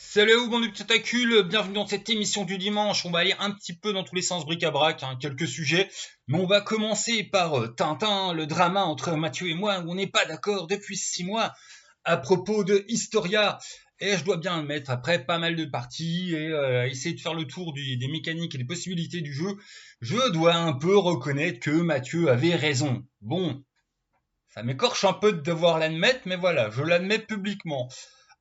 Salut à vous, bande de petits tentacules, bienvenue dans cette émission du dimanche. On va aller un petit peu dans tous les sens bric-à-brac, quelques sujets. Mais on va commencer par Tintin, le drama entre Mathieu et moi, où on n'est pas d'accord depuis 6 mois à propos de Historia. Et je dois bien admettre, après pas mal de parties et essayer de faire le tour des mécaniques et des possibilités du jeu, je dois un peu reconnaître que Mathieu avait raison. Bon, ça m'écorche un peu de devoir l'admettre, mais voilà, je l'admets publiquement.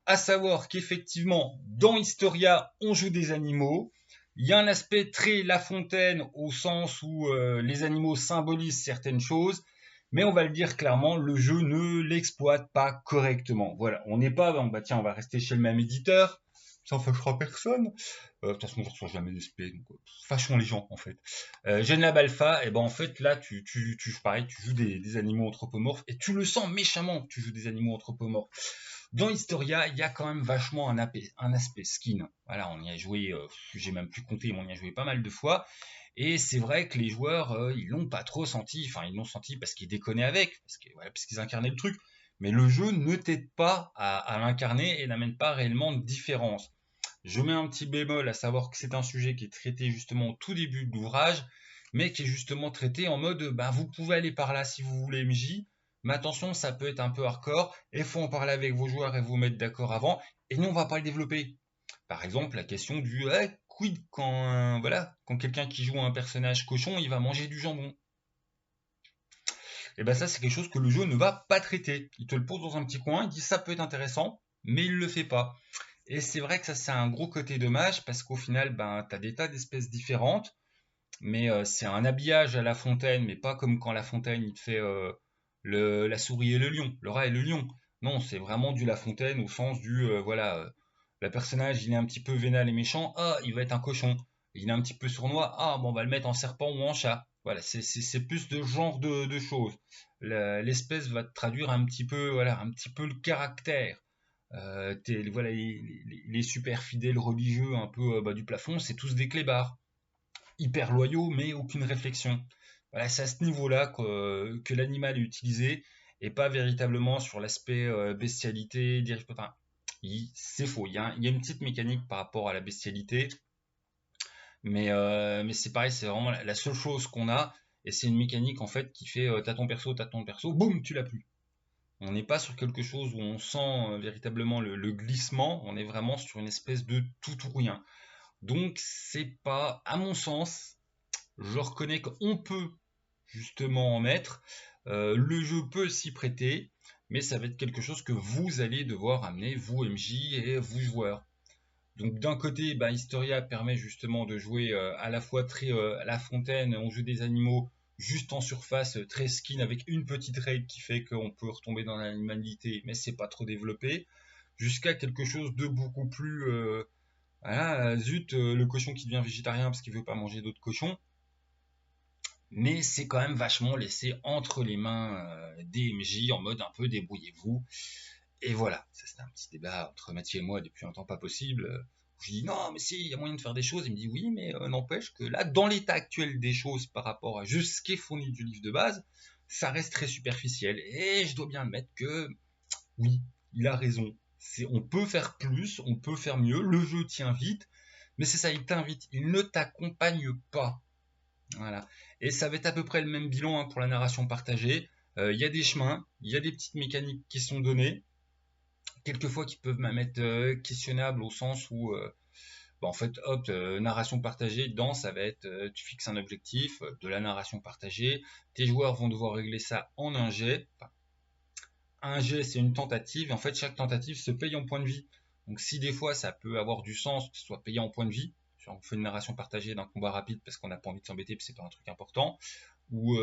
À savoir qu'effectivement, dans Historia, on joue des animaux. Il y a un aspect très La Fontaine au sens où les animaux symbolisent certaines choses, mais on va le dire clairement, le jeu ne l'exploite pas correctement. Voilà, on n'est pas, tiens, on va rester chez le même éditeur, ça en fâchera personne. De toute façon, je reçois jamais d'espèces, donc fâchons les gens en fait. Genlab Alpha, et ben en fait là, pareil, tu joues des animaux anthropomorphes et tu le sens méchamment que tu joues des animaux anthropomorphes. Dans Historia, il y a quand même vachement un aspect skin. Voilà, on y a joué, j'ai même plus compté, mais on y a joué pas mal de fois. Et c'est vrai que les joueurs, ils l'ont pas trop senti. Enfin, ils l'ont senti parce qu'ils déconnaient avec, parce qu'ils incarnaient le truc. Mais le jeu ne t'aide pas à l'incarner et n'amène pas réellement de différence. Je mets un petit bémol à savoir que c'est un sujet qui est traité justement au tout début de l'ouvrage, mais qui est justement traité en mode, vous pouvez aller par là si vous voulez MJ, mais attention, ça peut être un peu hardcore, et il faut en parler avec vos joueurs et vous mettre d'accord avant, et nous on va pas le développer. Par exemple, la question du quid quand voilà, quand quelqu'un qui joue un personnage cochon, il va manger du jambon. Et ben ça c'est quelque chose que le jeu ne va pas traiter. Il te le pose dans un petit coin, il dit ça peut être intéressant, mais il le fait pas. Et c'est vrai que ça c'est un gros côté dommage parce qu'au final tu as des tas d'espèces différentes, mais c'est un habillage à La Fontaine, mais pas comme quand La Fontaine il te fait la souris et le lion, le rat et le lion. Non, c'est vraiment du La Fontaine au sens du le personnage il est un petit peu vénal et méchant, ah il va être un cochon. Il est un petit peu sournois, ah bon on va le mettre en serpent ou en chat. Voilà, c'est plus de genre de choses. L'espèce va te traduire un petit peu voilà un petit peu le caractère. Voilà les super fidèles religieux un peu du plafond, c'est tous des clébards hyper loyaux, mais aucune réflexion. Voilà, c'est à ce niveau-là que l'animal est utilisé et pas véritablement sur l'aspect bestialité, enfin, c'est faux. Il y a une petite mécanique par rapport à la bestialité, mais c'est pareil, c'est vraiment la seule chose qu'on a, et c'est une mécanique en fait qui fait t'as ton perso, boum, tu l'as plus. On n'est pas sur quelque chose où on sent véritablement le glissement, on est vraiment sur une espèce de tout ou rien. Donc c'est pas, à mon sens, je reconnais qu'on peut justement en mettre. Le jeu peut s'y prêter, mais ça va être quelque chose que vous allez devoir amener, vous MJ et vous joueurs. Donc d'un côté, Historia permet justement de jouer à la fois très à la fontaine, on joue des animaux juste en surface, très skin avec une petite règle qui fait qu'on peut retomber dans l'animalité, mais c'est pas trop développé, jusqu'à quelque chose de beaucoup plus voilà, zut, le cochon qui devient végétarien parce qu'il veut pas manger d'autres cochons, mais c'est quand même vachement laissé entre les mains des MJ en mode un peu débrouillez-vous. Et voilà, ça c'est un petit débat entre Mathieu et moi depuis un temps pas possible. Je dis non, mais si, il y a moyen de faire des choses. Il me dit oui, mais n'empêche que là, dans l'état actuel des choses par rapport à juste ce qui est fourni du livre de base, ça reste très superficiel. Et je dois bien admettre que oui, il a raison. On peut faire plus, on peut faire mieux, le jeu tient vite, mais c'est ça, il t'invite, il ne t'accompagne pas. Voilà. Et ça va être à peu près le même bilan pour la narration partagée. Il y a des chemins, il y a des petites mécaniques qui sont données, quelquefois qui peuvent même être questionnables au sens où, en fait, hop, narration partagée, dedans, ça va être, tu fixes un objectif, de la narration partagée, tes joueurs vont devoir régler ça en un jet. Enfin, un jet, c'est une tentative, et en fait, chaque tentative se paye en points de vie. Donc si des fois, ça peut avoir du sens que ce soit payé en points de vie, on fait une narration partagée d'un combat rapide parce qu'on n'a pas envie de s'embêter, puis c'est pas un truc important, ou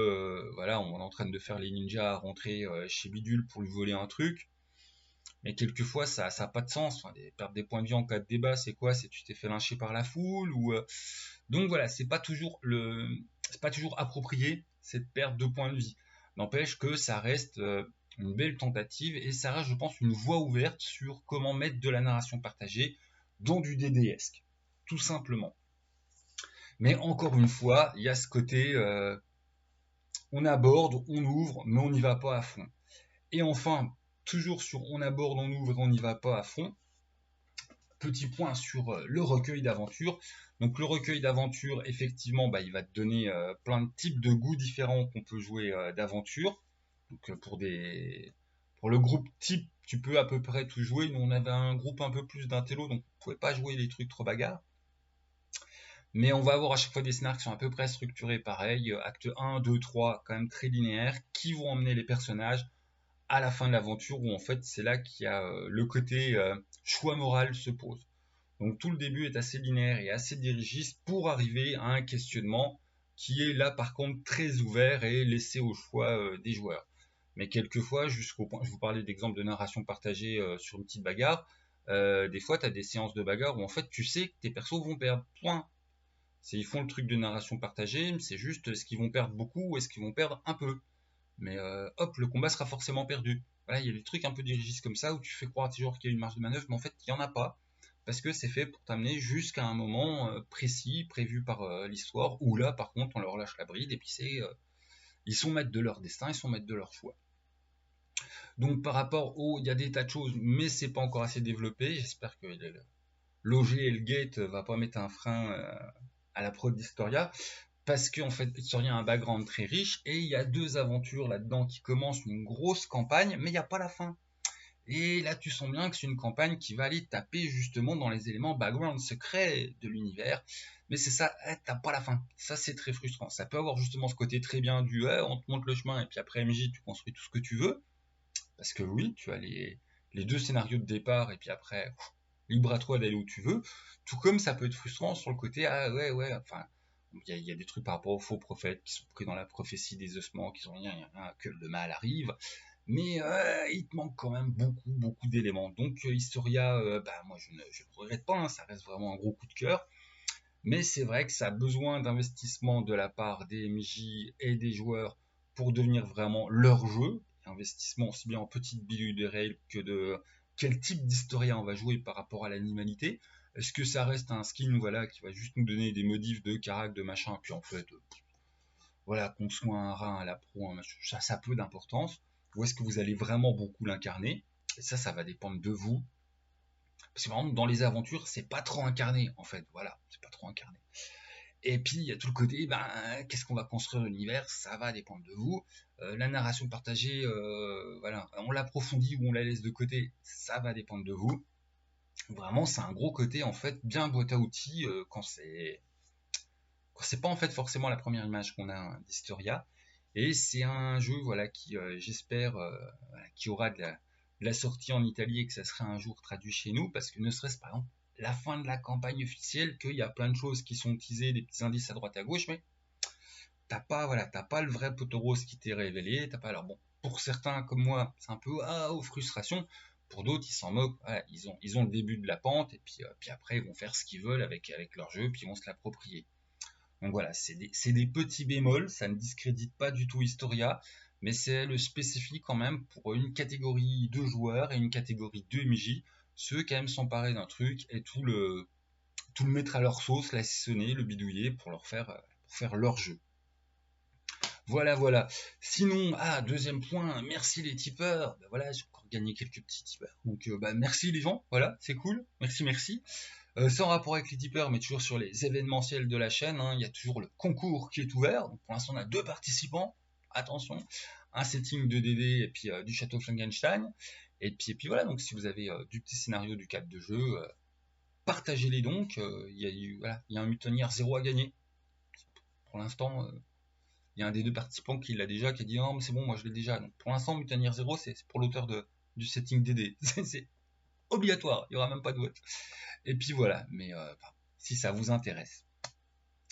voilà, on est en train de faire les ninjas à rentrer chez Bidule pour lui voler un truc, mais quelquefois ça n'a pas de sens. Enfin, perdre des points de vie en cas de débat, c'est quoi? C'est tu t'es fait lyncher par la foule ou donc voilà, c'est pas toujours approprié cette perte de points de vie. N'empêche que ça reste une belle tentative et ça reste, je pense, une voie ouverte sur comment mettre de la narration partagée dans du DDesque, tout simplement. Mais encore une fois, il y a ce côté on aborde, on ouvre, mais on n'y va pas à fond. Et enfin, toujours sur on aborde, on ouvre, on n'y va pas à fond. petit point sur le recueil d'aventure. Donc le recueil d'aventure, effectivement, il va te donner plein de types de goûts différents qu'on peut jouer d'aventure. Donc pour le groupe type, tu peux à peu près tout jouer. Nous, on avait un groupe un peu plus d'intello, donc on pouvait pas jouer les trucs trop bagarres. Mais on va avoir à chaque fois des scénarios qui sont à peu près structurés pareil. Acte 1, 2, 3, quand même très linéaires, qui vont emmener les personnages à la fin de l'aventure, où en fait c'est là qu'il y a le côté choix moral se pose. Donc tout le début est assez linéaire et assez dirigiste pour arriver à un questionnement qui est là par contre très ouvert et laissé au choix des joueurs. Mais quelquefois, jusqu'au point, je vous parlais d'exemples de narration partagée sur une petite bagarre, des fois tu as des séances de bagarre où en fait tu sais que tes persos vont perdre, point. Ils font le truc de narration partagée, c'est juste est-ce qu'ils vont perdre beaucoup ou est-ce qu'ils vont perdre un peu. Mais hop, le combat sera forcément perdu. Voilà, il y a des trucs un peu dirigistes comme ça où tu fais croire à tes joueurs qu'il y a une marge de manœuvre, mais en fait il n'y en a pas. Parce que c'est fait pour t'amener jusqu'à un moment précis, prévu par l'histoire, où là par contre on leur lâche la bride et puis ils sont maîtres de leur destin, ils sont maîtres de leur choix. Donc par rapport il y a des tas de choses, mais c'est pas encore assez développé. J'espère que l'OG et le Gate va pas mettre un frein à la prod d'Historia, parce qu'en fait Historia a un background très riche et il y a 2 aventures là-dedans qui commencent une grosse campagne, mais il n'y a pas la fin. Et là tu sens bien que c'est une campagne qui va aller taper justement dans les éléments background secrets de l'univers, mais c'est ça, t'as pas la fin. Ça c'est très frustrant. Ça peut avoir justement ce côté très bien du on te montre le chemin et puis après MJ tu construis tout ce que tu veux, parce que oui, tu as les 2 scénarios de départ et puis après libre à toi d'aller où tu veux, tout comme ça peut être frustrant sur le côté ouais, enfin il y a des trucs par rapport aux faux prophètes qui sont pris dans la prophétie des ossements, qui sont rien, que le mal arrive, mais il te manque quand même beaucoup d'éléments. Donc Historia, moi je ne regrette pas, hein, ça reste vraiment un gros coup de cœur, mais c'est vrai que ça a besoin d'investissement de la part des MJ et des joueurs pour devenir vraiment leur jeu. Investissement aussi bien en petite bidouille de règles que de quel type d'Historia on va jouer par rapport à l'animalité. Est-ce que ça reste un skin voilà, qui va juste nous donner des modifs de carac, de machin, puis en fait, voilà, qu'on soit un rat, un lapro, ça a peu d'importance. Ou est-ce que vous allez vraiment beaucoup l'incarner? Et ça va dépendre de vous. Parce que par exemple, dans les aventures, c'est pas trop incarné, en fait. Voilà, c'est pas trop incarné. Et puis, il y a tout le côté, qu'est-ce qu'on va construire l'univers? Ça va dépendre de vous. La narration partagée, voilà, on l'approfondit ou on la laisse de côté, ça va dépendre de vous. Vraiment, c'est un gros côté, en fait, bien boîte à outils quand c'est pas en fait forcément la première image qu'on a d'Historia. Et c'est un jeu voilà qui j'espère qui aura de la sortie en Italie et que ça sera un jour traduit chez nous, parce que ne serait-ce par exemple la fin de la campagne officielle, qu'il y a plein de choses qui sont teasées, des petits indices à droite à gauche, mais t'as pas le vrai poteau rose qui t'est révélé, t'as pas. Alors bon, pour certains comme moi c'est un peu frustration, pour d'autres ils s'en moquent, voilà, ils ont le début de la pente et puis après ils vont faire ce qu'ils veulent avec leur jeu, puis ils vont se l'approprier. Donc voilà, c'est des petits bémols, ça ne discrédite pas du tout Historia, mais c'est le spécifique quand même pour une catégorie de joueurs et une catégorie de MJ, ceux quand même s'emparer d'un truc et tout le mettre à leur sauce, l'assaisonner, le bidouiller pour faire leur jeu. Voilà. Sinon, deuxième point, merci les tipeurs. Voilà, j'ai encore gagné quelques petits tipeurs. Donc merci les gens, voilà, c'est cool. Merci. Sans rapport avec les tipeurs, mais toujours sur les événementiels de la chaîne, hein, il y a toujours le concours qui est ouvert. Donc, pour l'instant, on a 2 participants. Attention, un setting de DD et puis du château Frankenstein. Et puis voilà, donc si vous avez du petit scénario, du cadre de jeu, partagez-les donc. Il y a un Mutonière 0 à gagner. Pour l'instant, il y a un des 2 participants qui l'a déjà, qui a dit non, mais c'est bon, moi je l'ai déjà. Donc pour l'instant, Mutonière 0, c'est pour l'auteur du setting DD. C'est obligatoire, il n'y aura même pas de vote. Et puis voilà, mais si ça vous intéresse.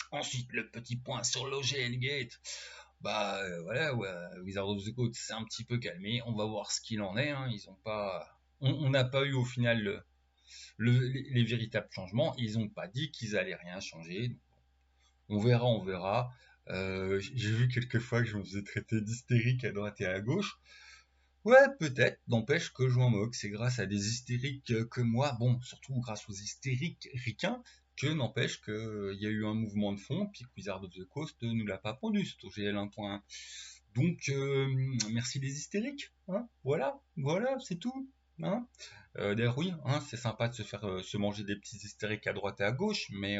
Ensuite, le petit point sur l'OGL Gate. Voilà, ouais, Wizard of the Coast c'est un petit peu calmé. On va voir ce qu'il en est. Hein. Ils ont pas, on n'a pas eu au final les véritables changements. Ils n'ont pas dit qu'ils allaient rien changer. Donc, on verra. J'ai vu quelques fois que je me faisais traiter d'hystérique à droite et à gauche. Ouais, peut-être, n'empêche que je m'en moque, c'est grâce à des hystériques que moi, bon, surtout grâce aux hystériques ricains, que n'empêche qu'il y a eu un mouvement de fond, puis que Wizard of the Coast ne nous l'a pas pondu, c'est au GL 1.1. Donc, merci les hystériques, hein, voilà, c'est tout. Hein. D'ailleurs, oui, hein, c'est sympa de se faire se manger des petits hystériques à droite et à gauche, mais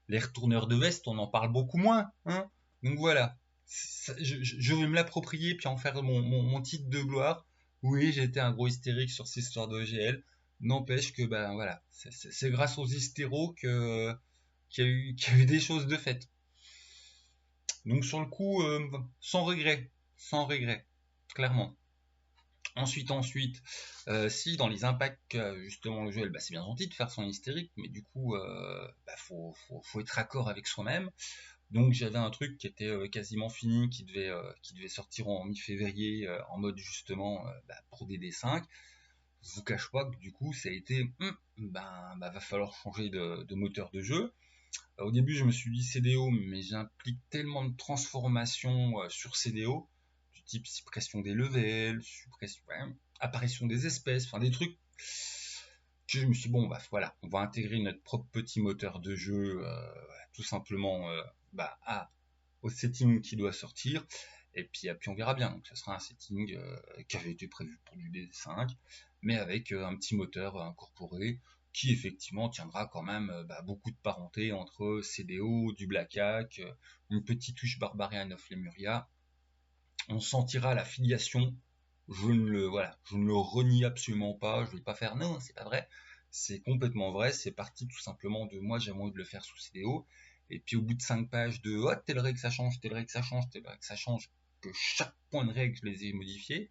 les retourneurs de veste, on en parle beaucoup moins. Hein. Donc voilà, je vais me l'approprier puis en faire mon titre de gloire. Oui, j'ai été un gros hystérique sur cette histoire de OGL. N'empêche que ben voilà, c'est grâce aux hystéros qu'il y a eu des choses de faites. Donc sur le coup, sans regret, sans regret, clairement. Ensuite, si dans les impacts justement le jeu, bah, c'est bien gentil de faire son hystérique, mais du coup, bah, faut être raccord avec soi-même. Donc j'avais un truc qui était quasiment fini, qui devait sortir en mi-février en mode justement bah, pour DD5. Je vous cache pas que du coup ça a été, bah, va falloir changer de moteur de jeu. Au début je me suis dit CDO, mais j'implique tellement de transformations sur CDO du type suppression des levels, suppression, ouais, apparition des espèces, enfin des trucs que je me suis dit, bon bah voilà, on va intégrer notre propre petit moteur de jeu tout simplement bah, au setting qui doit sortir et puis on verra bien. Donc ce sera un setting qui avait été prévu pour du DD5 mais avec un petit moteur incorporé qui effectivement tiendra quand même bah, beaucoup de parenté entre CDO, du Black Hack, une petite touche Barbarian of Lemuria. On sentira la filiation. Je ne le renie absolument pas. Je ne vais pas faire non, c'est pas vrai. C'est complètement vrai. C'est parti tout simplement de moi. J'ai envie de le faire sous CDO. Et puis au bout de 5 pages de oh, telle règle ça change, telle règle ça change, telle règle ça change, que chaque point de règle je les ai modifiés.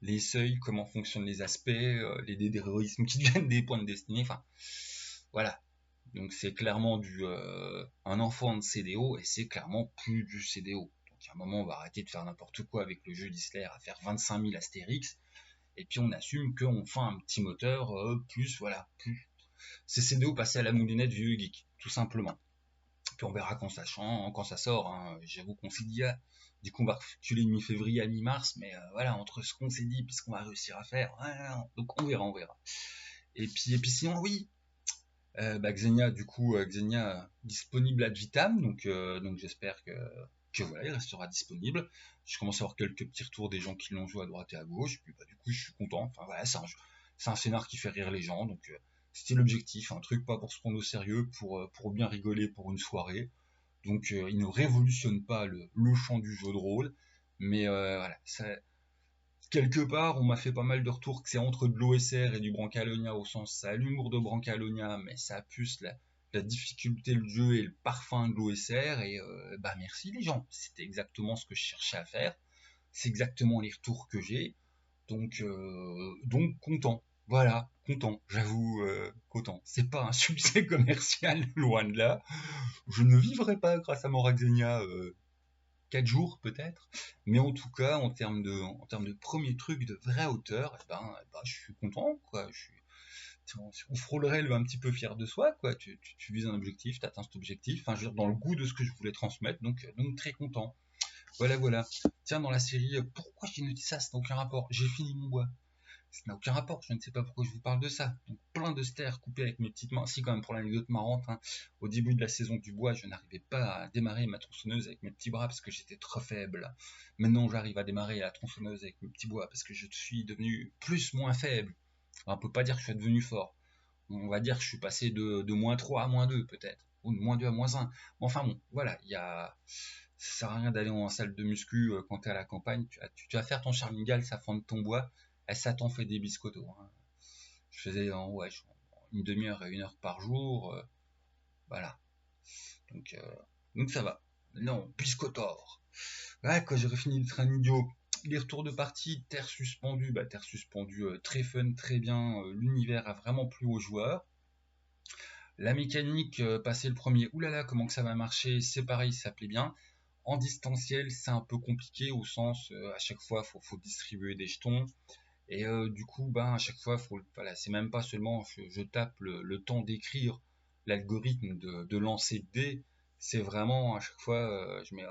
Les seuils, comment fonctionnent les aspects, les d'héroïsme qui deviennent des points de destinée. Enfin, voilà. Donc c'est clairement un enfant de CDO et c'est clairement plus du CDO. Donc à un moment on va arrêter de faire n'importe quoi avec le jeu d'Isler à faire 25 000 Astérix et puis on assume qu'on fait un petit moteur plus voilà plus. C'est CDO passé à la moulinette vieux geek tout simplement. Puis on verra quand ça sort. Hein. J'avoue qu'on s'est dit du coup on va reculer de mi-février à mi-mars mais voilà entre ce qu'on s'est dit et ce qu'on va réussir à faire. Donc on verra. Et puis sinon oui, bah, Xenia, du coup, Xenia disponible ad vitam, donc j'espère que voilà, il restera disponible. Je commence à avoir quelques petits retours des gens qui l'ont joué à droite et à gauche, puis bah, du coup, je suis content. Enfin voilà, c'est un scénar qui fait rire les gens, donc c'était l'objectif, un truc pas pour se prendre au sérieux, pour bien rigoler pour une soirée. Donc il ne révolutionne pas le champ du jeu de rôle, mais voilà, quelque part, on m'a fait pas mal de retours que c'est entre de l'OSR et du Brancalonia, au sens ça a l'humour de Brancalonia, mais ça a plus la difficulté du jeu et le parfum de l'OSR, et bah merci les gens, c'était exactement ce que je cherchais à faire, c'est exactement les retours que j'ai, donc content, voilà, content, j'avoue, content. C'est pas un succès commercial, loin de là, je ne vivrai pas grâce à Moraxenia 4 jours peut-être, mais en tout cas en termes de premier truc de vraie hauteur, eh ben, je suis content quoi. On frôlerait le un petit peu fier de soi quoi. Tu vises un objectif, tu atteins cet objectif, enfin je veux dire dans le goût de ce que je voulais transmettre, donc très content. Voilà. Tiens dans la série, pourquoi j'ai noté ça? Ça n'a aucun rapport. J'ai fini mon bois. Ça n'a aucun rapport, je ne sais pas pourquoi je vous parle de ça. Donc plein de stères coupés avec mes petites mains. Si quand même pour l'anecdote marrante, hein, au début de la saison du bois, je n'arrivais pas à démarrer ma tronçonneuse avec mes petits bras parce que j'étais trop faible. Maintenant j'arrive à démarrer la tronçonneuse avec mes petits bois parce que je suis devenu plus moins faible. Alors, on peut pas dire que je suis devenu fort. On va dire que je suis passé de -3 à -2 peut-être. Ou de -2 à -1. Enfin bon, voilà, ça sert à rien d'aller en salle de muscu quand tu es à la campagne. Tu vas faire ton charmingal, ça fend de ton bois. Et ça t'en fait des biscottos. Hein. Je faisais une demi-heure et 1 heure par jour. Voilà. Donc, euh, donc ça va. Non, biscotor. Ouais, quand j'aurais fini d'être un idiot. Les retours de partie, Terre suspendue. Bah, Terre suspendue, très fun, très bien. L'univers a vraiment plu aux joueurs. La mécanique, passer le premier, oulala, comment que ça va marcher, c'est pareil, ça plaît bien. En distanciel, c'est un peu compliqué au sens, à chaque fois, faut distribuer des jetons. Et du coup, ben, à chaque fois, voilà, c'est même pas seulement je tape le temps d'écrire l'algorithme de lancer de dés, c'est vraiment à chaque fois, je mets,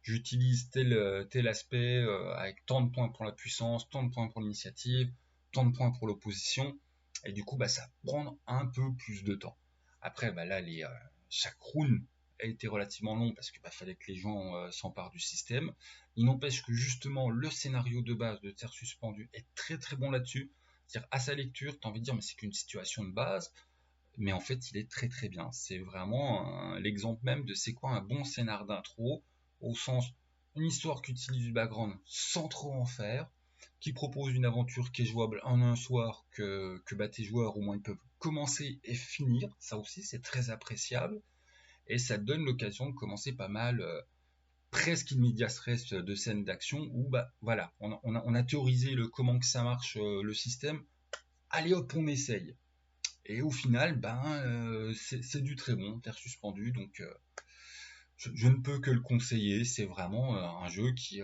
j'utilise tel aspect avec tant de points pour la puissance, tant de points pour l'initiative, tant de points pour l'opposition, et du coup, bah, ça va prendre un peu plus de temps. Après, bah, là, chaque rune a été relativement long parce que bah, fallait que les gens s'emparent du système. Il n'empêche que justement le scénario de base de Terre suspendue est très très bon là-dessus. C'est-à-dire, à sa lecture, tu as envie de dire, mais c'est qu'une situation de base, mais en fait, il est très très bien. C'est vraiment l'exemple même de c'est quoi un bon scénar d'intro, au sens, une histoire qui utilise du background sans trop en faire, qui propose une aventure qui est jouable en un soir, que bah, tes joueurs au moins ils peuvent commencer et finir, ça aussi c'est très appréciable, et ça te donne l'occasion de commencer pas mal, presque in medias res de scènes d'action, où bah voilà, on a théorisé le comment que ça marche, le système, allez hop on essaye. Et au final, ben, c'est du très bon, Terre suspendue, donc je ne peux que le conseiller. C'est vraiment un jeu qui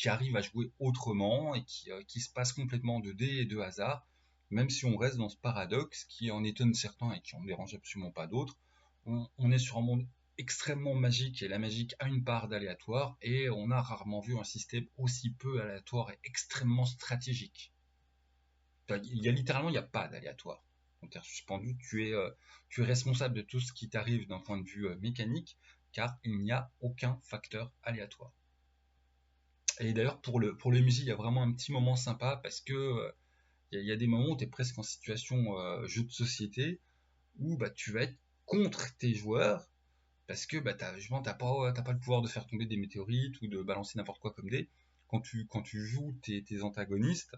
arrive à jouer autrement et qui se passe complètement de dés et de hasard, même si on reste dans ce paradoxe qui en étonne certains et qui en dérange absolument pas d'autres. On est sur un monde extrêmement magique et la magique a une part d'aléatoire et on a rarement vu un système aussi peu aléatoire et extrêmement stratégique. Il y a littéralement, il n'y a pas d'aléatoire. Quand tu es suspendu, tu es responsable de tout ce qui t'arrive d'un point de vue mécanique, car il n'y a aucun facteur aléatoire. Et d'ailleurs, pour les musiques, il y a vraiment un petit moment sympa parce que il y a des moments où tu es presque en situation jeu de société où bah, tu vas être contre tes joueurs parce que bah, t'as pas le pouvoir de faire tomber des météorites ou de balancer n'importe quoi comme dés. Quand tu joues tes antagonistes,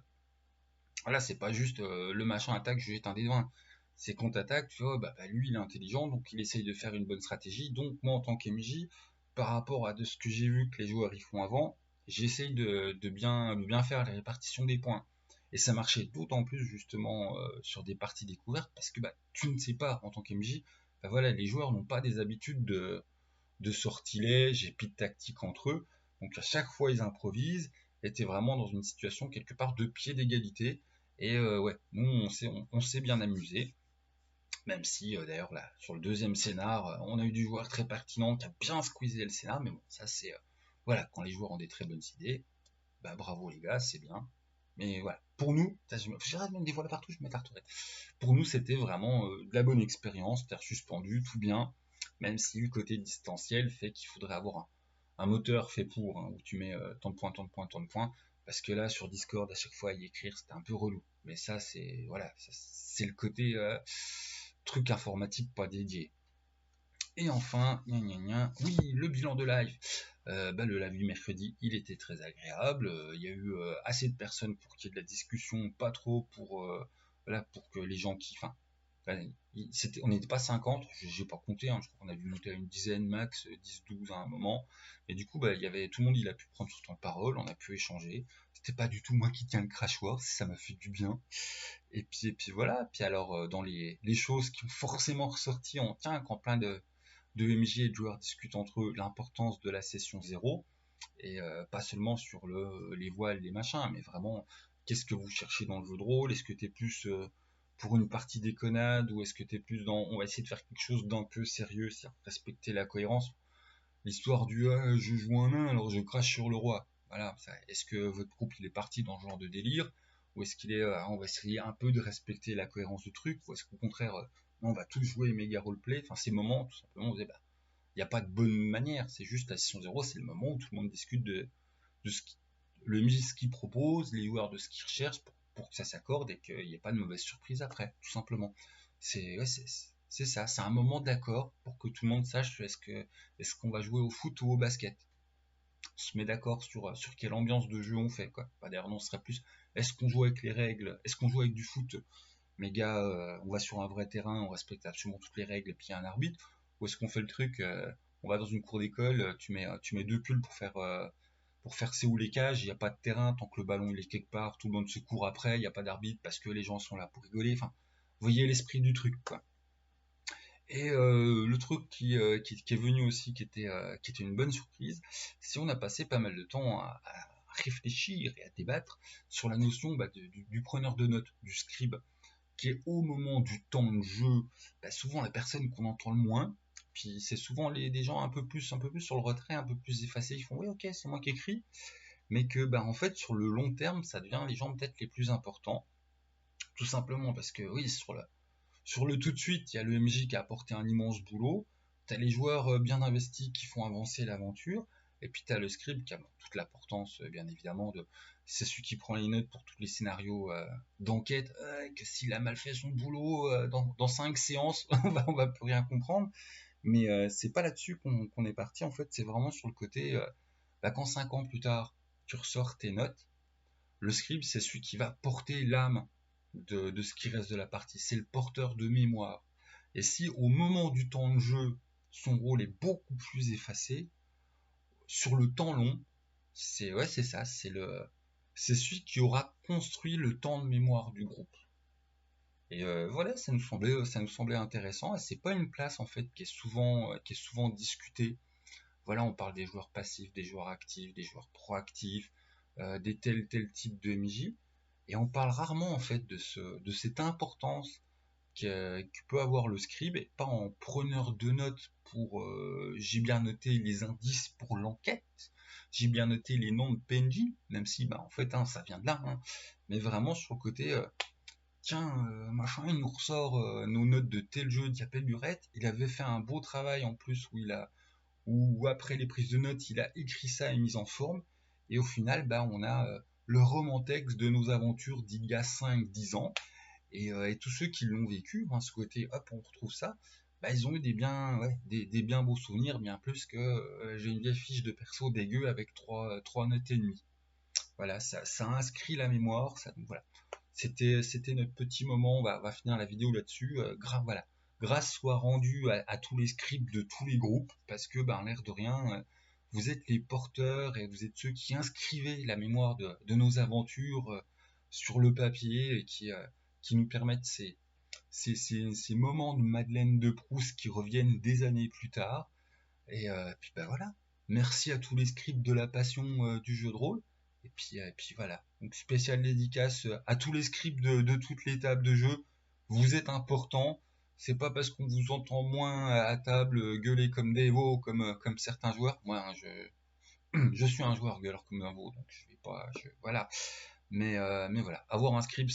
voilà, c'est pas juste le machin attaque, je jette un dé de 20. C'est qu'on t'attaque, tu vois, bah, lui il est intelligent, donc il essaye de faire une bonne stratégie. Donc moi en tant qu'MJ, par rapport à de ce que j'ai vu que les joueurs y font avant, j'essaye de bien faire les répartitions des points. Et ça marchait d'autant plus justement sur des parties découvertes, parce que bah, tu ne sais pas en tant qu'MJ, bah, voilà, les joueurs n'ont pas des habitudes de sortilèges et puis de tactique entre eux. Donc à chaque fois ils improvisent, et t'es vraiment dans une situation quelque part de pied d'égalité. Et ouais, nous on s'est bien amusé, même si d'ailleurs là sur le deuxième scénar, on a eu du joueur très pertinent qui a bien squeezé le scénar, mais bon ça c'est voilà, quand les joueurs ont des très bonnes idées, bah bravo les gars, c'est bien. Mais voilà, pour nous, j'arrête de me dévoiler partout, je vais mettre la retraite. Pour nous, c'était vraiment de la bonne expérience, terre suspendue, tout bien, même si le côté distanciel fait qu'il faudrait avoir un moteur fait pour, hein, où tu mets tant de points, tant de points, tant de points, parce que là, sur Discord, à chaque fois, à y écrire, c'était un peu relou. Mais ça, c'est voilà, c'est le côté truc informatique pas dédié. Et enfin, gna gna gna, oui, le bilan de live. Bah, le live du mercredi, il était très agréable. Il y a eu assez de personnes pour qu'il y ait de la discussion, pas trop pour, voilà, pour que les gens qui. Enfin, on n'était pas 50, j'ai pas compté, hein, je crois qu'on a dû monter à une dizaine max, 10-12 à un moment. Et du coup, bah, tout le monde il a pu prendre son temps de parole, on a pu échanger. C'était pas du tout moi qui tiens le crash war, ça m'a fait du bien. Et puis voilà, puis alors dans les choses qui ont forcément ressorti, on tient quand plein de MJ et de joueurs discutent entre eux l'importance de la session 0, et pas seulement sur les voiles, les machins, mais vraiment, qu'est-ce que vous cherchez dans le jeu de rôle? Est-ce que tu es plus pour une partie déconnade, ou est-ce que tu es plus dans on va essayer de faire quelque chose d'un peu sérieux, c'est-à-dire respecter la cohérence? L'histoire du je joue un nain, alors je crache sur le roi. Voilà, est-ce que votre groupe il est parti dans ce genre de délire? Ou est-ce qu'il est, on va essayer un peu de respecter la cohérence du truc? Ou est-ce qu'au contraire, on va tous jouer méga roleplay? Enfin, ces moments, tout simplement, on disait, bah, il n'y a pas de bonne manière, c'est juste la session 0, c'est le moment où tout le monde discute de le MJ qu'il propose, les joueurs de ce qu'ils recherchent pour que ça s'accorde et qu'il n'y ait pas de mauvaise surprise après, tout simplement. C'est ça, c'est un moment d'accord pour que tout le monde sache est-ce qu'on va jouer au foot ou au basket. On se met d'accord sur quelle ambiance de jeu on fait, quoi. Bah, d'ailleurs, non, ce serait plus est-ce qu'on joue avec les règles, est-ce qu'on joue avec du foot, mais gars, on va sur un vrai terrain, on respecte absolument toutes les règles et puis il y a un arbitre, ou est-ce qu'on fait le truc, on va dans une cour d'école, tu mets deux pulls pour faire c'est où les cages, il n'y a pas de terrain, tant que le ballon il est quelque part, tout le monde se court après, il n'y a pas d'arbitre parce que les gens sont là pour rigoler, enfin, vous voyez l'esprit du truc, quoi. Et le truc qui est venu aussi, qui était une bonne surprise, c'est on a passé pas mal de temps à réfléchir et à débattre sur la notion bah, du preneur de notes, du scribe, qui est au moment du temps de jeu, bah, souvent la personne qu'on entend le moins. Puis c'est souvent des gens un peu plus sur le retrait, un peu plus effacés. Ils font oui, ok, c'est moi qui écris, mais que bah, en fait sur le long terme, ça devient les gens peut-être les plus importants, tout simplement parce que oui, sur le tout de suite, il y a le MJ qui a apporté un immense boulot. T'as les joueurs bien investis qui font avancer l'aventure. Et puis tu as le scribe qui a toute l'importance, bien évidemment, c'est celui qui prend les notes pour tous les scénarios d'enquête, que s'il a mal fait son boulot dans 5 séances, on va plus rien comprendre. Mais c'est pas là-dessus qu'on est parti, en fait, c'est vraiment sur le côté, quand 5 ans plus tard, tu ressors tes notes, le scribe, c'est celui qui va porter l'âme de ce qui reste de la partie, c'est le porteur de mémoire. Et si au moment du temps de jeu, son rôle est beaucoup plus effacé, sur le temps long, c'est ça, c'est celui qui aura construit le temps de mémoire du groupe. Et voilà, ça nous semblait intéressant. Et c'est pas une place en fait qui est souvent discutée. Voilà, on parle des joueurs passifs, des joueurs actifs, des joueurs proactifs, des tel type de MJ, et on parle rarement en fait de cette importance que peut avoir le scribe, et pas en preneur de notes pour j'ai bien noté les indices pour l'enquête, j'ai bien noté les noms de PNJ, même si en fait ça vient de là, hein, mais vraiment sur le côté tiens, machin, il nous ressort nos notes de tel jeu d'Yapel Burette, il avait fait un beau travail en plus où après les prises de notes, il a écrit ça et mis en forme, et au final, on a le roman texte de nos aventures d'il y a 5-10 ans, et tous ceux qui l'ont vécu, ce côté, hop, on retrouve ça, ils ont eu des bien beaux souvenirs, bien plus que j'ai une vieille fiche de perso dégueu avec trois notes et demie. Voilà, ça inscrit la mémoire, donc voilà. C'était notre petit moment, on va finir la vidéo là-dessus. Voilà. Grâce soit rendue à tous les scripts de tous les groupes, parce que, l'air de rien, vous êtes les porteurs et vous êtes ceux qui inscrivez la mémoire de nos aventures sur le papier et qui nous permettent ces moments de Madeleine de Proust qui reviennent des années plus tard. Et puis voilà. Merci à tous les scripts de la passion du jeu de rôle. Et puis voilà. Donc spécial dédicace à tous les scripts de toutes les tables de jeu. Vous êtes importants. C'est pas parce qu'on vous entend moins à table gueuler comme des veaux, comme certains joueurs. Moi, je suis un joueur gueuleur comme un veau, donc je vais pas. Voilà. Mais voilà. Avoir un script,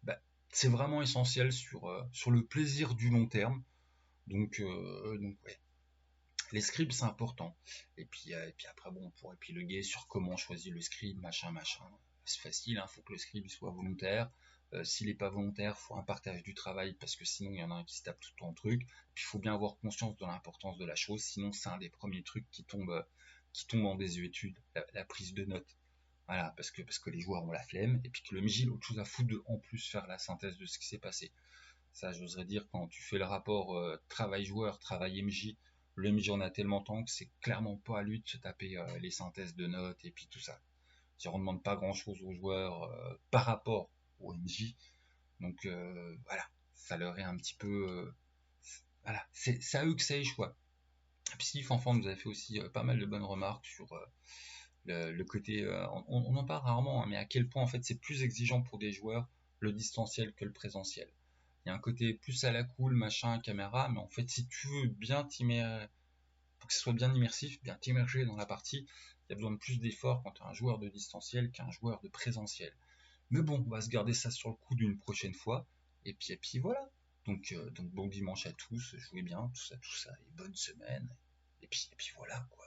bah, c'est vraiment essentiel sur le plaisir du long terme. Donc ouais. Les scripts, c'est important. Et puis après, on pourrait épiloguer sur comment on choisit le script, machin. C'est facile, faut que le script soit volontaire. S'il n'est pas volontaire, il faut un partage du travail, parce que sinon, il y en a un qui se tape tout ton truc. Puis il faut bien avoir conscience de l'importance de la chose, sinon c'est un des premiers trucs qui tombe en désuétude, la prise de notes. Voilà, parce que les joueurs ont la flemme, et puis que le MJ a autre chose à foutre de en plus faire la synthèse de ce qui s'est passé. Ça, j'oserais dire, quand tu fais le rapport travail joueur, travail MJ, le MJ en a tellement tant que c'est clairement pas à lui de se taper les synthèses de notes et puis tout ça. On ne demande pas grand chose aux joueurs par rapport au MJ. Donc voilà, ça leur est un petit peu. Voilà, c'est à eux que ça échoue. Puis Steve Fanfan nous a fait aussi pas mal de bonnes remarques sur le côté. On en parle rarement, mais à quel point en fait c'est plus exigeant pour des joueurs le distanciel que le présentiel. Il y a un côté plus à la cool, machin, caméra, mais en fait, si tu veux bien t'immerger, pour que ce soit bien immersif, bien t'immerger dans la partie, il y a besoin de plus d'efforts quand tu es un joueur de distanciel qu'un joueur de présentiel. Mais bon, on va se garder ça sur le coup d'une prochaine fois. Et puis voilà. Donc bon dimanche à tous, jouez bien, tout ça, et bonne semaine. Et puis voilà, quoi.